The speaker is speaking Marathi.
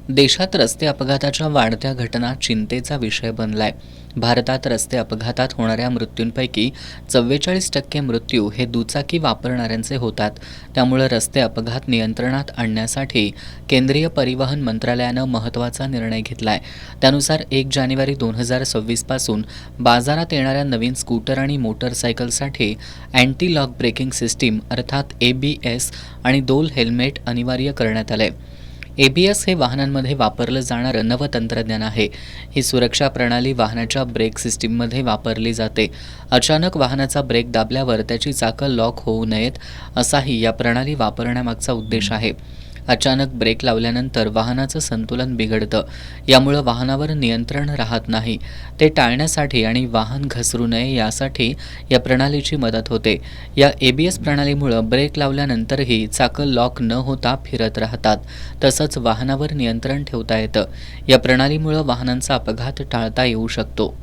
देशात रस्ते अपघाताच्या वाढत्या घटना चिंतेचा विषय बनलाय. भारतात रस्ते अपघातात होणाऱ्या मृत्यूंपैकी 44% मृत्यू हे दुचाकी वापरणाऱ्यांचे होतात. त्यामुळे रस्ते अपघात नियंत्रणात आणण्यासाठी केंद्रीय परिवहन मंत्रालयानं महत्त्वाचा निर्णय घेतलाय. त्यानुसार 1 जानेवारी 2026 पासून बाजारात येणाऱ्या नवीन स्कूटर आणि मोटरसायकलसाठी अँटी लॉक ब्रेकिंग सिस्टीम अर्थात ABS आणि डोल हेल्मेट अनिवार्य करण्यात आलंय. ABS हे वाहनांमध्ये वापरलं जाणारं नवं तंत्रज्ञान आहे. ही सुरक्षा प्रणाली वाहनाच्या ब्रेक सिस्टीममध्ये वापरली जाते. अचानक वाहनाचा ब्रेक दाबल्यावर त्याची चाकं लॉक होऊ नयेत, असाही या प्रणाली वापरण्यामागचा उद्देश आहे. अचानक ब्रेक लावल्यानंतर वाहनाचं संतुलन बिघडतं. यामुळं वाहनावर नियंत्रण राहत नाही. ते टाळण्यासाठी आणि वाहन घसरू नये यासाठी या प्रणालीची मदत होते. या ABS प्रणालीमुळं ब्रेक लावल्यानंतरही चाकं लॉक न होता फिरत राहतात. तसंच वाहनावर नियंत्रण ठेवता येतं. या प्रणालीमुळं वाहनांचा अपघात टाळता येऊ शकतो.